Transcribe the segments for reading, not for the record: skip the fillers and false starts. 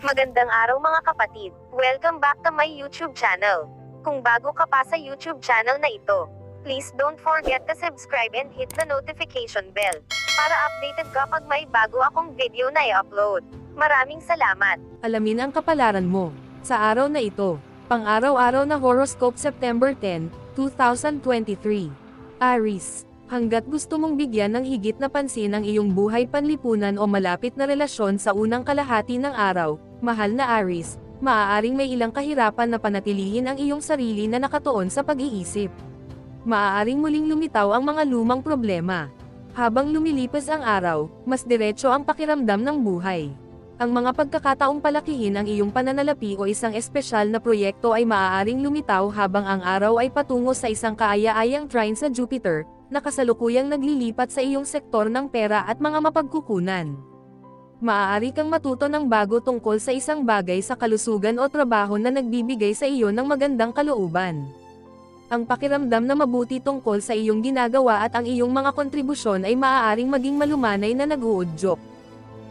Magandang araw mga kapatid. Welcome back to my YouTube channel. Kung bago ka pa sa YouTube channel na ito, please don't forget to subscribe and hit the notification bell para updated kapag may bago akong video na i-upload. Maraming salamat. Alamin ang kapalaran mo sa araw na ito. Pang-araw-araw na horoscope September 10, 2023. Aries, hanggat gusto mong bigyan ng higit na pansin ang iyong buhay panlipunan o malapit na relasyon sa unang kalahati ng araw, mahal na Aries, maaaring may ilang kahirapan na panatilihin ang iyong sarili na nakatuon sa pag-iisip. Maaaring muling lumitaw ang mga lumang problema. Habang lumilipas ang araw, mas diretso ang pakiramdam ng buhay. Ang mga pagkakataong palakihin ang iyong pananalapi o isang espesyal na proyekto ay maaaring lumitaw habang ang araw ay patungo sa isang kaaya-ayang trine sa Jupiter, na kasalukuyang naglilipat sa iyong sektor ng pera at mga mapagkukunan. Maaari kang matuto ng bago tungkol sa isang bagay sa kalusugan o trabaho na nagbibigay sa iyo ng magandang kalooban. Ang pakiramdam na mabuti tungkol sa iyong ginagawa at ang iyong mga kontribusyon ay maaaring maging malumanay na nag-uudyok.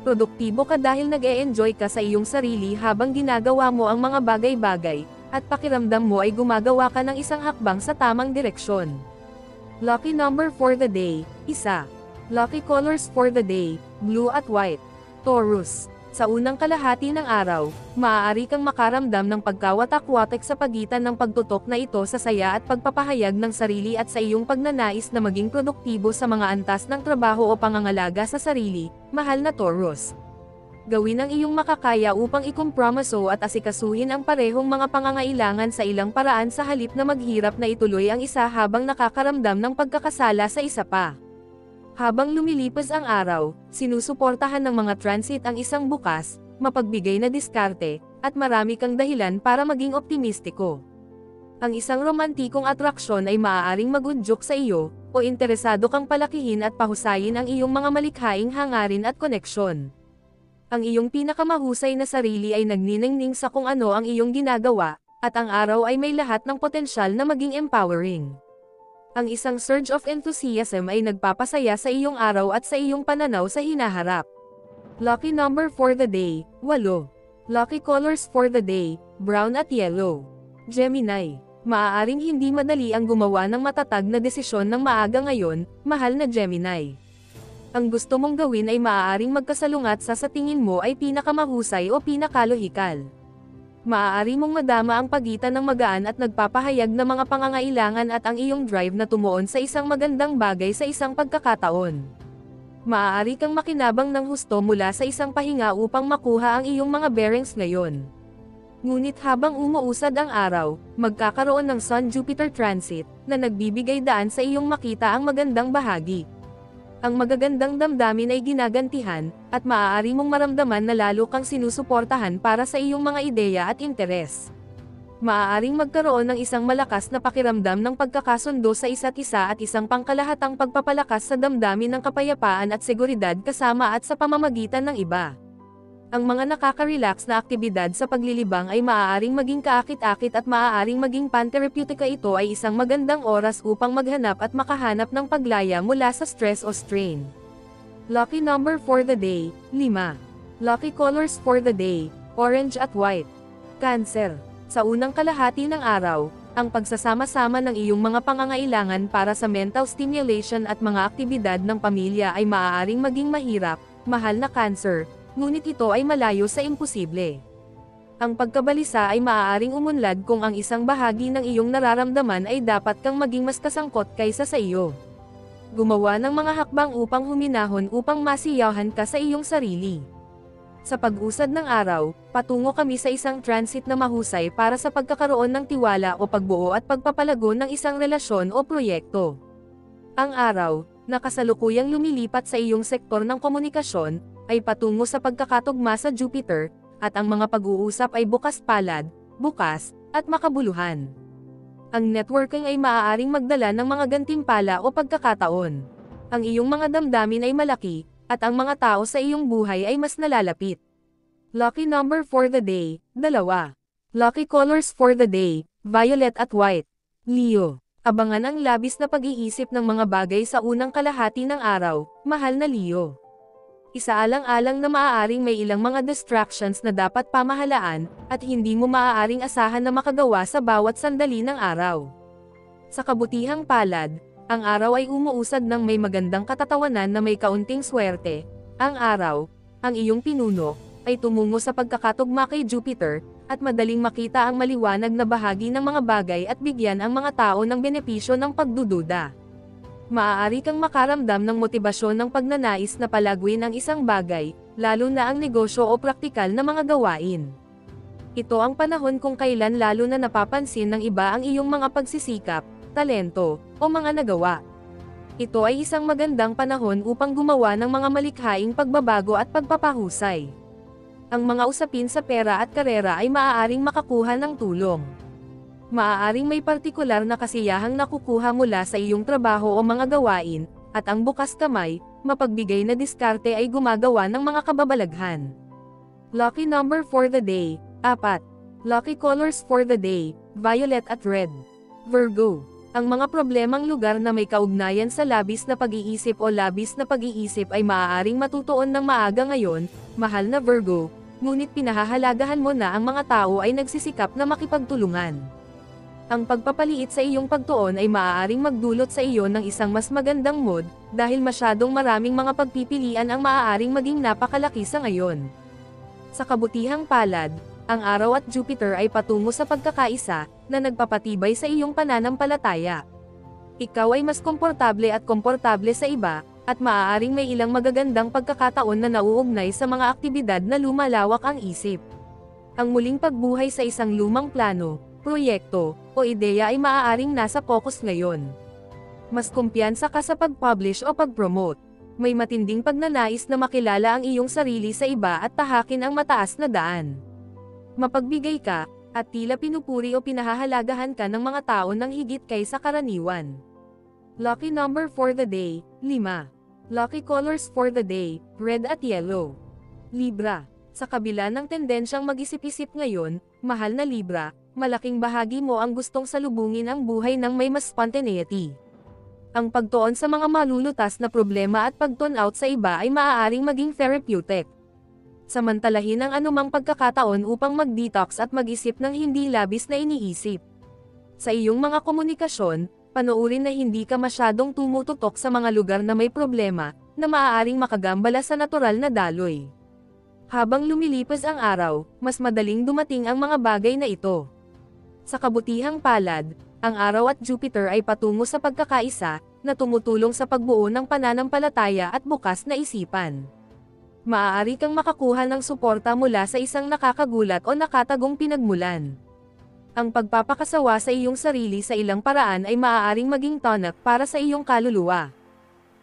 Produktibo ka dahil nag-e-enjoy ka sa iyong sarili habang ginagawa mo ang mga bagay-bagay, at pakiramdam mo ay gumagawa ka ng isang hakbang sa tamang direksyon. Lucky number for the day, 1. Lucky colors for the day, blue at white. Taurus, sa unang kalahati ng araw, maaari kang makaramdam ng pagkawatak-watak sa pagitan ng pagtutok na ito sa saya at pagpapahayag ng sarili at sa iyong pagnanais na maging produktibo sa mga antas ng trabaho o pangangalaga sa sarili, mahal na Taurus. Gawin ang iyong makakaya upang ikompromiso at asikasuhin ang parehong mga pangangailangan sa ilang paraan sa halip na maghirap na ituloy ang isa habang nakakaramdam ng pagkakasala sa isa pa. Habang lumilipas ang araw, sinusuportahan ng mga transit ang isang bukas, mapagbigay na diskarte, at marami kang dahilan para maging optimistiko. Ang isang romantikong atraksyon ay maaaring magudyok sa iyo, o interesado kang palakihin at pahusayin ang iyong mga malikhaing hangarin at koneksyon. Ang iyong pinakamahusay na sarili ay nagniningning sa kung ano ang iyong ginagawa, at ang araw ay may lahat ng potensyal na maging empowering. Ang isang surge of enthusiasm ay nagpapasaya sa iyong araw at sa iyong pananaw sa hinaharap. Lucky number for the day, 8. Lucky colors for the day, brown at yellow. Gemini, maaaring hindi madali ang gumawa ng matatag na desisyon ng maaga ngayon, mahal na Gemini. Ang gusto mong gawin ay maaaring magkasalungat sa tingin mo ay pinakamahusay o pinakalohikal. Maaari mong madama ang pagitan ng magaan at nagpapahayag na mga pangangailangan at ang iyong drive na tumuon sa isang magandang bagay sa isang pagkakataon. Maaari kang makinabang ng husto mula sa isang pahinga upang makuha ang iyong mga bearings ngayon. Ngunit habang umuusad ang araw, magkakaroon ng Sun-Jupiter transit, na nagbibigay daan sa iyong makita ang magandang bahagi. Ang magagandang damdamin ay ginagantihan, at maaari mong maramdaman na lalo kang sinusuportahan para sa iyong mga ideya at interes. Maaaring magkaroon ng isang malakas na pakiramdam ng pagkakasundo sa isa't isa at isang pangkalahatang pagpapalakas sa damdamin ng kapayapaan at seguridad kasama at sa pamamagitan ng iba. Ang mga nakaka-relax na aktibidad sa paglilibang ay maaaring maging kaakit-akit at maaaring maging pantherapeutika. Ito ay isang magandang oras upang maghanap at makahanap ng paglaya mula sa stress o strain. Lucky number for the day, 5. Lucky colors for the day, orange at white. Cancer, sa unang kalahati ng araw, ang pagsasama-sama ng iyong mga pangangailangan para sa mental stimulation at mga aktibidad ng pamilya ay maaaring maging mahirap, mahal na Cancer, ngunit ito ay malayo sa imposible. Ang pagkabalisa ay maaaring umunlad kung ang isang bahagi ng iyong nararamdaman ay dapat kang maging mas kasangkot kaysa sa iyo. Gumawa ng mga hakbang upang huminahon upang masiyahan ka sa iyong sarili. Sa pag-usad ng araw, patungo kami sa isang transit na mahusay para sa pagkakaroon ng tiwala o pagbuo at pagpapalago ng isang relasyon o proyekto. Ang araw, na kasalukuyang lumilipat sa iyong sektor ng komunikasyon, ay patungo sa pagkakatugma sa Jupiter, at ang mga pag-uusap ay bukas palad, bukas, at makabuluhan. Ang networking ay maaaring magdala ng mga gantimpala o pagkakataon. Ang iyong mga damdamin ay malaki, at ang mga tao sa iyong buhay ay mas nalalapit. Lucky number for the day, 2. Lucky colors for the day, violet at white. Leo, abangan ang labis na pag-iisip ng mga bagay sa unang kalahati ng araw, mahal na Leo. Isaalang-alang na maaaring may ilang mga distractions na dapat pamahalaan, at hindi mo maaaring asahan na makagawa sa bawat sandali ng araw. Sa kabutihang palad, ang araw ay umuusad ng may magandang katatawanan na may kaunting swerte. Ang araw, ang iyong pinuno, ay tumungo sa pagkakatugma kay Jupiter, at madaling makita ang maliwanag na bahagi ng mga bagay at bigyan ang mga tao ng benepisyo ng pagdududa. Maaari kang makaramdam ng motibasyon ng pagnanais na palaguin ang isang bagay, lalo na ang negosyo o praktikal na mga gawain. Ito ang panahon kung kailan lalo na napapansin ng iba ang iyong mga pagsisikap, talento, o mga nagawa. Ito ay isang magandang panahon upang gumawa ng mga malikhaing pagbabago at pagpapahusay. Ang mga usapin sa pera at karera ay maaaring makakuha ng tulong. Maaaring may partikular na kasiyahang nakukuha mula sa iyong trabaho o mga gawain, at ang bukas kamay, mapagbigay na diskarte ay gumagawa ng mga kababalaghan. Lucky number for the day, 4. Lucky colors for the day, violet at red. Virgo. Ang mga problemang lugar na may kaugnayan sa labis na pag-iisip o labis na pag-iisip ay maaaring matutuon ng maaga ngayon, mahal na Virgo, ngunit pinahahalagahan mo na ang mga tao ay nagsisikap na makipagtulungan. Ang pagpapaliit sa iyong pagtuon ay maaaring magdulot sa iyo ng isang mas magandang mood, dahil masyadong maraming mga pagpipilian ang maaaring maging napakalaki sa ngayon. Sa kabutihang palad, ang araw at Jupiter ay patungo sa pagkakaisa, na nagpapatibay sa iyong pananampalataya. Ikaw ay mas komportable at komportable sa iba, at maaaring may ilang magagandang pagkakataon na nauugnay sa mga aktibidad na lumalawak ang isip. Ang muling pagbuhay sa isang lumang plano, proyekto, o ideya ay maaaring nasa focus ngayon. Mas kumpiyansa ka sa pag-publish o pag-promote. May matinding pagnanais na makilala ang iyong sarili sa iba at tahakin ang mataas na daan. Mapagbigay ka, at tila pinupuri o pinahahalagahan ka ng mga tao ng higit kaysa karaniwan. Lucky number for the day, 5. Lucky colors for the day, red at yellow. Libra. Sa kabila ng tendensyang mag-isip-isip ngayon, mahal na Libra, malaking bahagi mo ang gustong salubungin ang buhay ng may mas spontaneity. Ang pagtuon sa mga malulutas na problema at pag-tune out sa iba ay maaaring maging therapeutic. Samantalahin ang anumang pagkakataon upang mag-detox at mag-isip ng hindi labis na iniisip. Sa iyong mga komunikasyon, panoorin na hindi ka masyadong tumututok sa mga lugar na may problema, na maaaring makagambala sa natural na daloy. Habang lumilipas ang araw, mas madaling dumating ang mga bagay na ito. Sa kabutihang palad, ang araw at Jupiter ay patungo sa pagkakaisa, na tumutulong sa pagbuo ng pananampalataya at bukas na isipan. Maaari kang makakuha ng suporta mula sa isang nakakagulat o nakatagong pinagmulan. Ang pagpapakasawa sa iyong sarili sa ilang paraan ay maaaring maging tonak para sa iyong kaluluwa.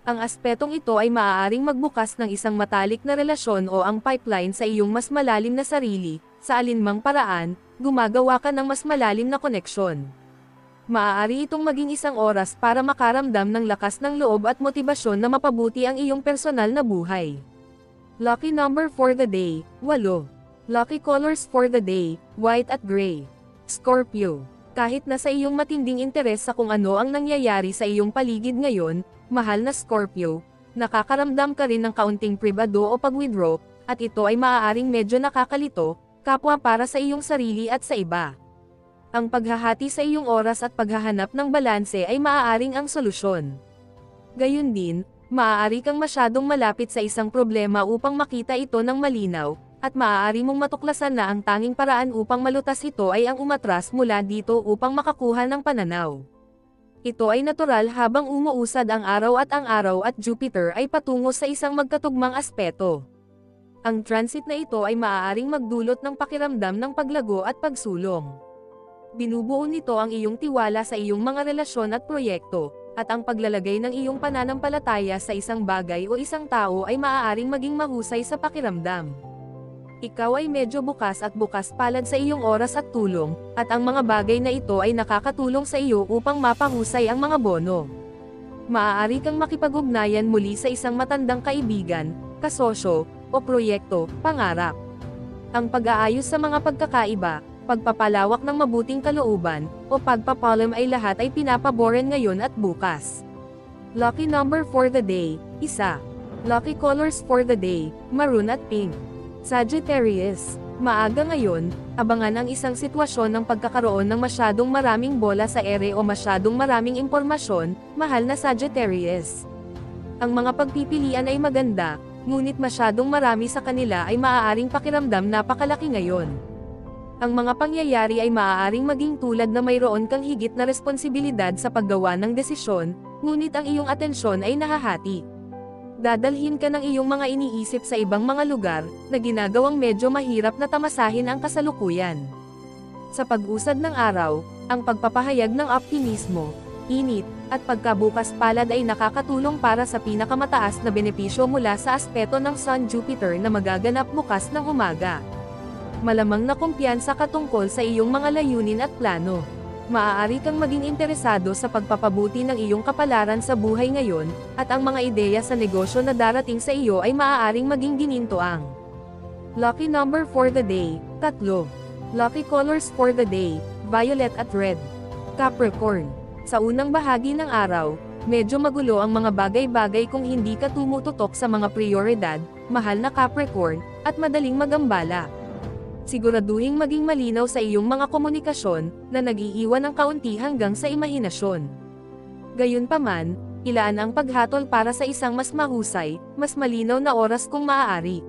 Ang aspetong ito ay maaaring magbukas ng isang matalik na relasyon o ang pipeline sa iyong mas malalim na sarili, sa alinmang paraan, gumagawa ka ng mas malalim na koneksyon. Maaari itong maging isang oras para makaramdam ng lakas ng loob at motibasyon na mapabuti ang iyong personal na buhay. Lucky number for the day, 8. Lucky colors for the day, white at gray. Scorpio. Kahit na sa iyong matinding interes sa kung ano ang nangyayari sa iyong paligid ngayon, mahal na Scorpio, nakakaramdam ka rin ng kaunting pribado o pag-withdraw, at ito ay maaaring medyo nakakalito, kapwa para sa iyong sarili at sa iba. Ang paghahati sa iyong oras at paghahanap ng balanse ay maaaring ang solusyon. Gayun din, maaari kang masyadong malapit sa isang problema upang makita ito ng malinaw, at maaari mong matuklasan na ang tanging paraan upang malutas ito ay ang umatras mula dito upang makakuha ng pananaw. Ito ay natural habang umuusad ang araw at Jupiter ay patungo sa isang magkatugmang aspeto. Ang transit na ito ay maaaring magdulot ng pakiramdam ng paglago at pagsulong. Binubuo nito ang iyong tiwala sa iyong mga relasyon at proyekto, at ang paglalagay ng iyong pananampalataya sa isang bagay o isang tao ay maaaring maging mahusay sa pakiramdam. Ikaw ay medyo bukas palad sa iyong oras at tulong, at ang mga bagay na ito ay nakakatulong sa iyo upang mapahusay ang mga bono. Maaari kang makipag-ugnayan muli sa isang matandang kaibigan, kasosyo, o proyekto, pangarap. Ang pag-aayos sa mga pagkakaiba, pagpapalawak ng mabuting kalooban, o pagpapalam ay lahat ay pinapaboran ngayon at bukas. Lucky number for the day, 1. Lucky colors for the day, maroon at pink. Sagittarius, maaga ngayon, abangan ang isang sitwasyon ng pagkakaroon ng masyadong maraming bola sa ere o masyadong maraming impormasyon, mahal na Sagittarius. Ang mga pagpipilian ay maganda, ngunit masyadong marami sa kanila ay maaaring pakiramdam napakalaki ngayon. Ang mga pangyayari ay maaaring maging tulad na mayroon kang higit na responsibilidad sa paggawa ng desisyon, ngunit ang iyong atensyon ay nahahati. Dadalhin ka ng iyong mga iniisip sa ibang mga lugar, na ginagawang medyo mahirap na tamasahin ang kasalukuyan. Sa pag-usad ng araw, ang pagpapahayag ng optimismo, init, at pagkabukas palad ay nakakatulong para sa pinakamataas na benepisyo mula sa aspeto ng Sun-Jupiter na magaganap bukas ng umaga. Malamang na kumpiyansa ka tungkol sa iyong mga layunin at plano. Maaari kang maging interesado sa pagpapabuti ng iyong kapalaran sa buhay ngayon, at ang mga ideya sa negosyo na darating sa iyo ay maaaring maging ginintoang. Lucky number for the day, 3. Lucky colors for the day, violet at red. Capricorn, sa unang bahagi ng araw, medyo magulo ang mga bagay-bagay kung hindi ka tumututok sa mga prioridad, mahal na Capricorn, at madaling magambala. Siguraduhing maging malinaw sa iyong mga komunikasyon, na nag-iiwan ng kaunti hanggang sa imahinasyon. Gayunpaman, ilaan ang paghatol para sa isang mas mahusay, mas malinaw na oras kung maaari.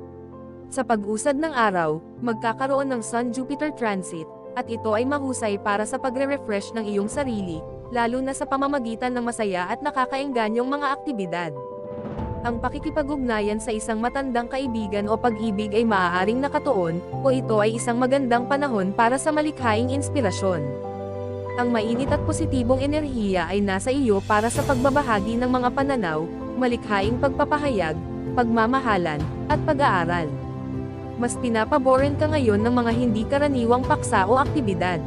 Sa pag-usad ng araw, magkakaroon ng Sun-Jupiter transit, at ito ay mahusay para sa pagre-refresh ng iyong sarili, lalo na sa pamamagitan ng masaya at nakakaengganyong mga aktibidad. Ang pakikipag-ugnayan sa isang matandang kaibigan o pag-ibig ay maaaring nakatuon, o ito ay isang magandang panahon para sa malikhaing inspirasyon. Ang mainit at positibong enerhiya ay nasa iyo para sa pagbabahagi ng mga pananaw, malikhaing pagpapahayag, pagmamahalan, at pag-aaral. Mas pinapaboran ka ngayon ng mga hindi karaniwang paksa o aktibidad.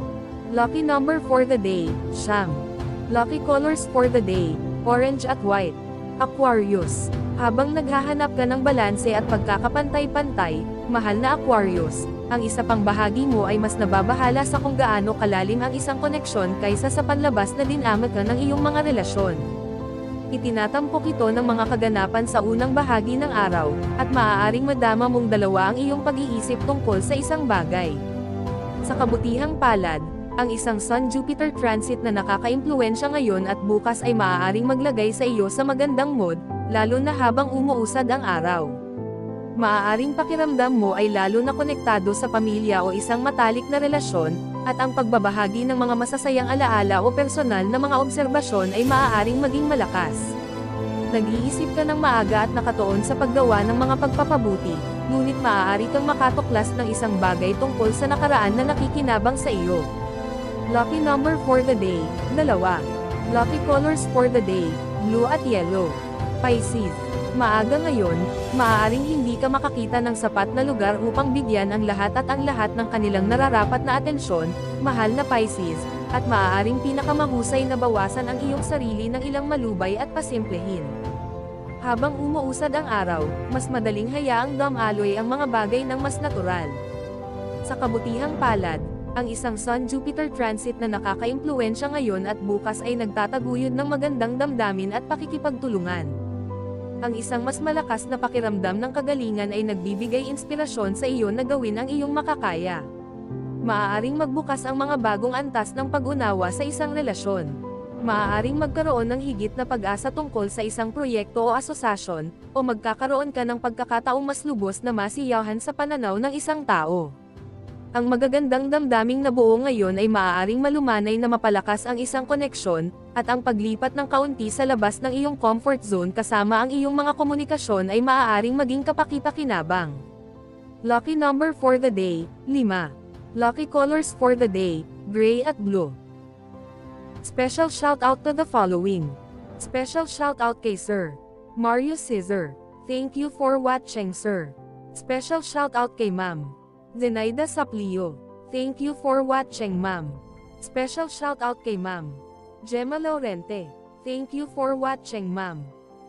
Lucky number for the day, 9. Lucky colors for the day, orange at white. Aquarius, habang naghahanap ka ng balanse at pagkakapantay-pantay, mahal na Aquarius, ang isa pang bahagi mo ay mas nababahala sa kung gaano kalalim ang isang koneksyon kaysa sa panlabas na dinamika ng iyong mga relasyon. Itinatampok ito ng mga kaganapan sa unang bahagi ng araw, at maaaring madama mong dalawa ang iyong pag-iisip tungkol sa isang bagay. Sa kabutihang palad, ang isang Sun-Jupiter transit na nakaka-impluwensya ngayon at bukas ay maaaring maglagay sa iyo sa magandang mood, lalo na habang umuusad ang araw. Maaaring pakiramdam mo ay lalo na konektado sa pamilya o isang matalik na relasyon, at ang pagbabahagi ng mga masasayang alaala o personal na mga obserbasyon ay maaaring maging malakas. Nag-iisip ka ng maaga at nakatuon sa paggawa ng mga pagpapabuti, ngunit maaari kang makatuklas ng isang bagay tungkol sa nakaraan na nakikinabang sa iyo. Lucky number for the day, 2. Lucky colors for the day, blue at yellow. Pisces, maaga ngayon, maaaring hindi ka makakita ng sapat na lugar upang bigyan ang lahat ng kanilang nararapat na atensyon, mahal na Pisces, at maaaring pinakamahusay na bawasan ang iyong sarili ng ilang malubay at pasimplehin. Habang umuusad ang araw, mas madaling hayaang dumaloy ang mga bagay ng mas natural. Sa kabutihang palad, ang isang Sun-Jupiter transit na nakaka-impluwensya ngayon at bukas ay nagtataguyod ng magandang damdamin at pakikipagtulungan. Ang isang mas malakas na pakiramdam ng kagalingan ay nagbibigay inspirasyon sa iyo na gawin ang iyong makakaya. Maaaring magbukas ang mga bagong antas ng pag-unawa sa isang relasyon. Maaaring magkaroon ng higit na pag-asa tungkol sa isang proyekto o asosasyon, o magkakaroon ka ng pagkakataong mas lubos na masiyahan sa pananaw ng isang tao. Ang magagandang damdaming nabuo ngayon ay maaaring malumanay na mapalakas ang isang koneksyon, at ang paglipat ng kaunti sa labas ng iyong comfort zone kasama ang iyong mga komunikasyon ay maaaring maging kapaki-pakinabang. Lucky number for the day, 5. Lucky colors for the day, gray at blue. Special shout out to the following. Special shout out kay Sir Mario Cesar. Thank you for watching, sir. Special shout out kay Ma'am Zenaida Saplio. Thank you for watching, ma'am. Special shout out kay Ma'am Gemma Laurente. Thank you for watching, ma'am.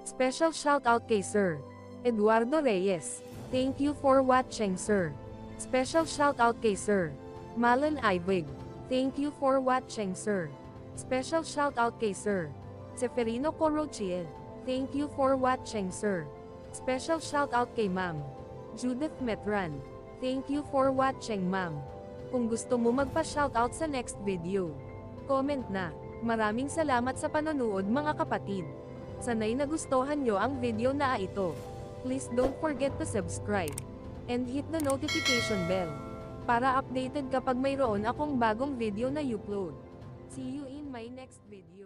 Special shout out kay Sir Eduardo Reyes. Thank you for watching, sir. Special shout out kay Sir Malan Ibig. Thank you for watching, sir. Special shout out kay Sir Seferino Corochiel. Thank you for watching, sir. Special shoutout kay Ma'am Judith Metran. Thank you for watching, Ma'am. Kung gusto mo magpa-shoutout sa next video, comment na. Maraming salamat sa panonood mga kapatid. Sana'y nagustuhan nyo ang video na ito. Please don't forget to subscribe and hit the notification bell para updated kapag mayroon akong bagong video na upload. See you in my next video.